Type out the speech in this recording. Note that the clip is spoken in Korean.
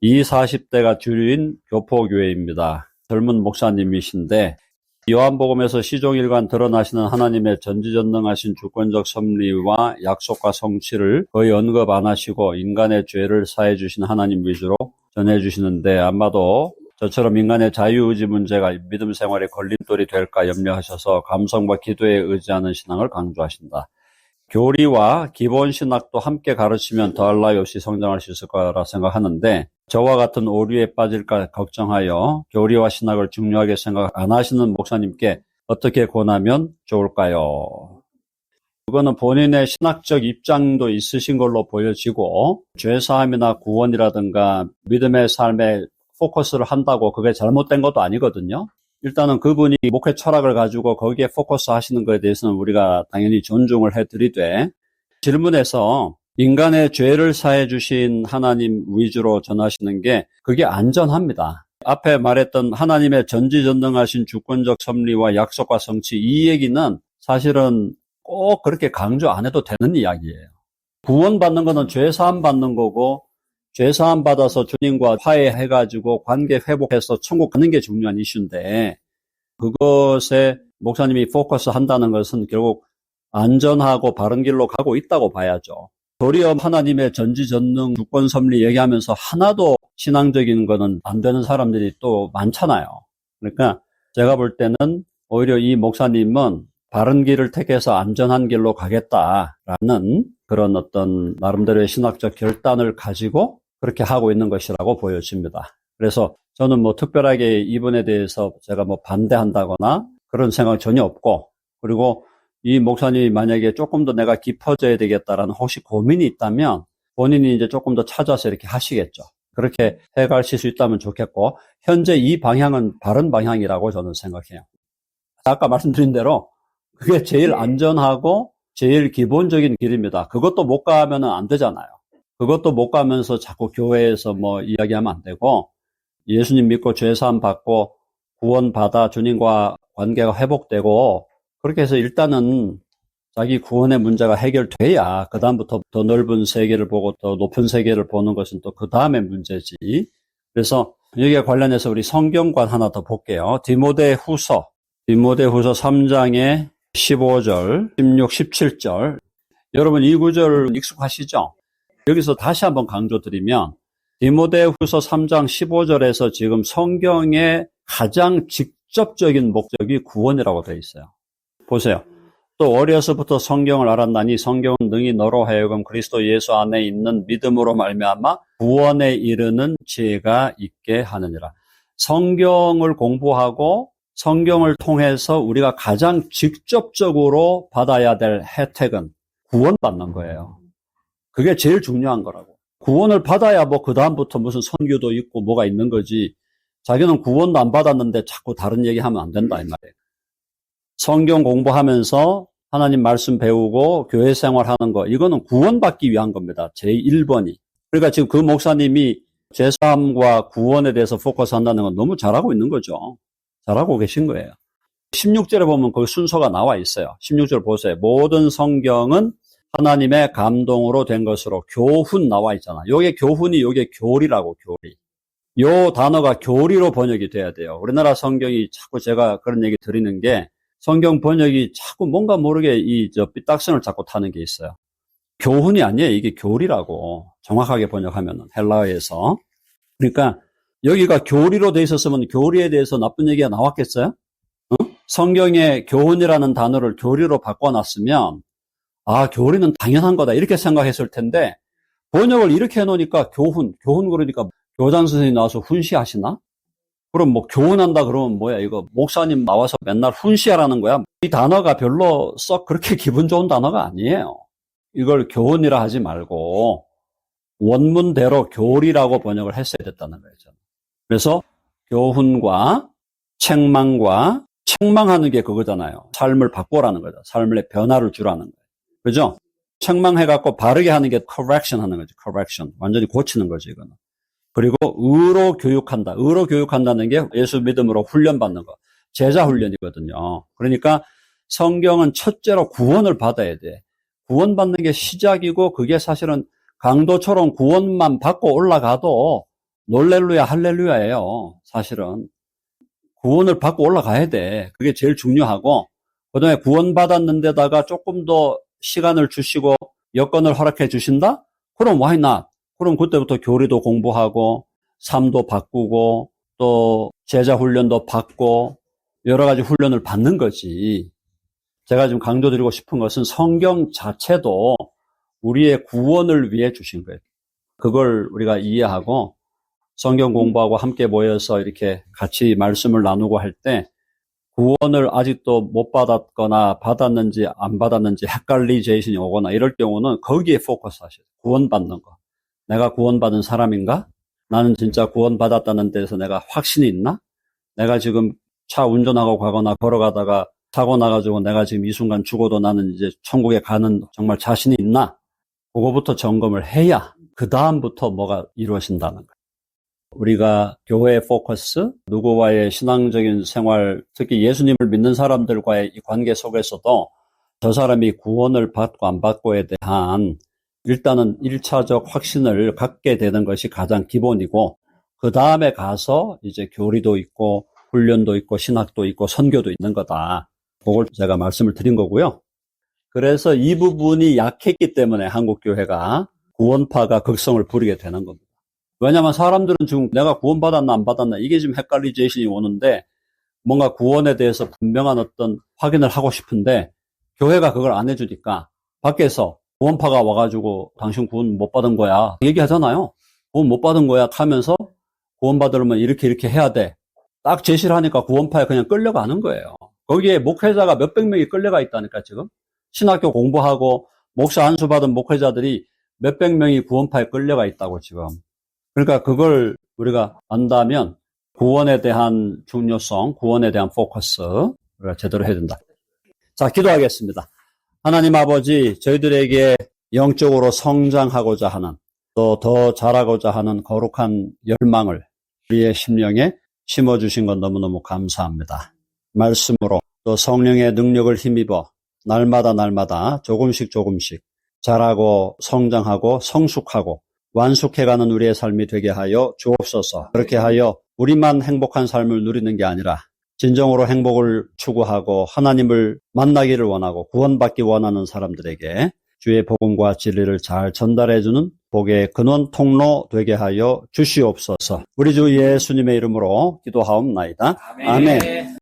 20, 40대가 주류인 교포교회입니다. 젊은 목사님이신데 요한복음에서 시종일관 드러나시는 하나님의 전지전능하신 주권적 섭리와 약속과 성취를 거의 언급 안 하시고 인간의 죄를 사해 주신 하나님 위주로 전해 주시는데, 아마도 저처럼 인간의 자유의지 문제가 믿음 생활에 걸림돌이 될까 염려하셔서 감성과 기도에 의지하는 신앙을 강조하신다. 교리와 기본 신학도 함께 가르치면 더할 나위 없이 성장할 수 있을 거라 생각하는데, 저와 같은 오류에 빠질까 걱정하여 교리와 신학을 중요하게 생각 안 하시는 목사님께 어떻게 권하면 좋을까요? 그거는 본인의 신학적 입장도 있으신 걸로 보여지고, 죄사함이나 구원이라든가 믿음의 삶에 포커스를 한다고 그게 잘못된 것도 아니거든요. 일단은 그분이 목회 철학을 가지고 거기에 포커스 하시는 것에 대해서는 우리가 당연히 존중을 해드리되, 질문에서 인간의 죄를 사해 주신 하나님 위주로 전하시는 게 그게 안전합니다. 앞에 말했던 하나님의 전지전능하신 주권적 섭리와 약속과 성취, 이 얘기는 사실은 꼭 그렇게 강조 안 해도 되는 이야기예요. 구원받는 거는 죄사함 받는 거고, 죄사함 받아서 주님과 화해해가지고 관계 회복해서 천국 가는 게 중요한 이슈인데, 그것에 목사님이 포커스 한다는 것은 결국 안전하고 바른 길로 가고 있다고 봐야죠. 도리어 하나님의 전지전능 주권 섭리 얘기하면서 하나도 신앙적인 거는 안 되는 사람들이 또 많잖아요. 그러니까 제가 볼 때는 오히려 이 목사님은 바른 길을 택해서 안전한 길로 가겠다라는 그런 어떤 나름대로의 신학적 결단을 가지고 그렇게 하고 있는 것이라고 보여집니다. 그래서 저는 특별하게 이분에 대해서 제가 반대한다거나 그런 생각 전혀 없고, 그리고 이 목사님이 만약에 조금 더 내가 깊어져야 되겠다라는 혹시 고민이 있다면 본인이 이제 조금 더 찾아서 이렇게 하시겠죠. 그렇게 해가실 수 있다면 좋겠고, 현재 이 방향은 바른 방향이라고 저는 생각해요. 아까 말씀드린 대로 그게 제일 안전하고 제일 기본적인 길입니다. 그것도 못 가면 안 되잖아요. 그것도 못 가면서 자꾸 교회에서 이야기하면 안 되고, 예수님 믿고 죄사함 받고 구원받아 주님과 관계가 회복되고, 그렇게 해서 일단은 자기 구원의 문제가 해결돼야 그 다음부터 더 넓은 세계를 보고 더 높은 세계를 보는 것은 또 그 다음의 문제지. 그래서 여기에 관련해서 우리 성경관 하나 더 볼게요. 디모데후서 3장의 15절, 16, 17절. 여러분 이 구절 익숙하시죠? 여기서 다시 한번 강조드리면, 디모데후서 3장 15절에서 지금 성경의 가장 직접적인 목적이 구원이라고 되어 있어요. 보세요. 또 어려서부터 성경을 알았나니 성경은 능히 너로 하여금 그리스도 예수 안에 있는 믿음으로 말미암아 구원에 이르는 지혜가 있게 하느니라. 성경을 공부하고 성경을 통해서 우리가 가장 직접적으로 받아야 될 혜택은 구원받는 거예요. 그게 제일 중요한 거라고. 구원을 받아야 그 다음부터 무슨 선교도 있고 뭐가 있는 거지, 자기는 구원도 안 받았는데 자꾸 다른 얘기하면 안 된다 이 말이에요. 성경 공부하면서 하나님 말씀 배우고 교회 생활하는 거, 이거는 구원받기 위한 겁니다. 제1번이. 그러니까 지금 그 목사님이 죄사함과 구원에 대해서 포커스한다는 건 너무 잘하고 있는 거죠. 잘하고 계신 거예요. 16절에 보면 그 순서가 나와 있어요. 16절 보세요. 모든 성경은 하나님의 감동으로 된 것으로, 교훈 나와 있잖아. 요게 교훈이, 요게 교리라고, 교리. 요 단어가 교리로 번역이 돼야 돼요. 우리나라 성경이 자꾸 제가 그런 얘기 드리는 게, 성경 번역이 자꾸 뭔가 모르게 삐딱선을 자꾸 타는 게 있어요. 교훈이 아니에요. 이게 교리라고. 정확하게 번역하면은, 헬라어에서. 그러니까, 여기가 교리로 돼 있었으면 교리에 대해서 나쁜 얘기가 나왔겠어요? 성경에 교훈이라는 단어를 교리로 바꿔놨으면, 교리는 당연한 거다, 이렇게 생각했을 텐데, 번역을 이렇게 해놓으니까 교훈 그러니까 교장 선생님 나와서 훈시하시나? 그럼 교훈한다 그러면 뭐야, 이거 목사님 나와서 맨날 훈시하라는 거야? 이 단어가 별로 썩 그렇게 기분 좋은 단어가 아니에요. 이걸 교훈이라 하지 말고 원문대로 교리라고 번역을 했어야 됐다는 거예요. 그래서 교훈과 책망과, 책망하는 게 그거잖아요. 삶을 바꾸라는 거죠. 삶의 변화를 주라는 거예요. 그죠? 책망해갖고 바르게 하는 게 correction 하는 거죠. correction. 완전히 고치는 거죠, 이거는. 그리고 의로 교육한다. 의로 교육한다는 게 예수 믿음으로 훈련받는 거. 제자 훈련이거든요. 그러니까 성경은 첫째로 구원을 받아야 돼. 구원받는 게 시작이고, 그게 사실은 강도처럼 구원만 받고 올라가도 놀렐루야, 할렐루야예요. 사실은. 구원을 받고 올라가야 돼. 그게 제일 중요하고, 그 다음에 구원받았는데다가 조금 더 시간을 주시고 여건을 허락해 주신다? 그럼 why not? 그럼 그때부터 교리도 공부하고, 삶도 바꾸고, 또 제자 훈련도 받고, 여러 가지 훈련을 받는 거지. 제가 지금 강조드리고 싶은 것은 성경 자체도 우리의 구원을 위해 주신 거예요. 그걸 우리가 이해하고 성경 공부하고 함께 모여서 이렇게 같이 말씀을 나누고 할 때 구원을 아직도 못 받았거나 받았는지 안 받았는지 헷갈리제이션이 오거나 이럴 경우는 거기에 포커스 하셔야 돼요. 구원받는 거. 내가 구원받은 사람인가? 나는 진짜 구원받았다는 데서 내가 확신이 있나? 내가 지금 차 운전하고 가거나 걸어가다가 사고 나가지고 내가 지금 이 순간 죽어도 나는 이제 천국에 가는 정말 자신이 있나? 그거부터 점검을 해야 그 다음부터 뭐가 이루어진다는 거예요. 우리가 교회의 포커스, 누구와의 신앙적인 생활, 특히 예수님을 믿는 사람들과의 이 관계 속에서도 저 사람이 구원을 받고 안 받고에 대한 일단은 1차적 확신을 갖게 되는 것이 가장 기본이고 그 다음에 가서 이제 교리도 있고 훈련도 있고 신학도 있고 선교도 있는 거다. 그걸 제가 말씀을 드린 거고요. 그래서 이 부분이 약했기 때문에 한국교회가 구원파가 극성을 부리게 되는 겁니다. 왜냐하면 사람들은 지금 내가 구원받았나 안 받았나 이게 지금 헷갈리제이션이 오는데 뭔가 구원에 대해서 분명한 어떤 확인을 하고 싶은데 교회가 그걸 안 해주니까 밖에서 구원파가 와가지고 당신 구원 못 받은 거야 얘기하잖아요. 구원 못 받은 거야 하면서 구원받으려면 이렇게 해야 돼. 딱 제시를 하니까 구원파에 그냥 끌려가는 거예요. 거기에 목회자가 몇백 명이 끌려가 있다니까 지금. 신학교 공부하고 목사 안수 받은 목회자들이 몇백 명이 구원파에 끌려가 있다고 지금. 그러니까 그걸 우리가 안다면 구원에 대한 중요성, 구원에 대한 포커스 우리가 제대로 해야 된다. 자, 기도하겠습니다. 하나님 아버지, 저희들에게 영적으로 성장하고자 하는 또 더 자라고자 하는 거룩한 열망을 우리의 심령에 심어주신 건 너무너무 감사합니다. 말씀으로 또 성령의 능력을 힘입어 날마다 조금씩 자라고 성장하고 성숙하고 완숙해가는 우리의 삶이 되게 하여 주옵소서. 그렇게 하여 우리만 행복한 삶을 누리는 게 아니라 진정으로 행복을 추구하고 하나님을 만나기를 원하고 구원받기 원하는 사람들에게 주의 복음과 진리를 잘 전달해주는 복의 근원 통로 되게 하여 주시옵소서. 우리 주 예수님의 이름으로 기도하옵나이다. 아멘.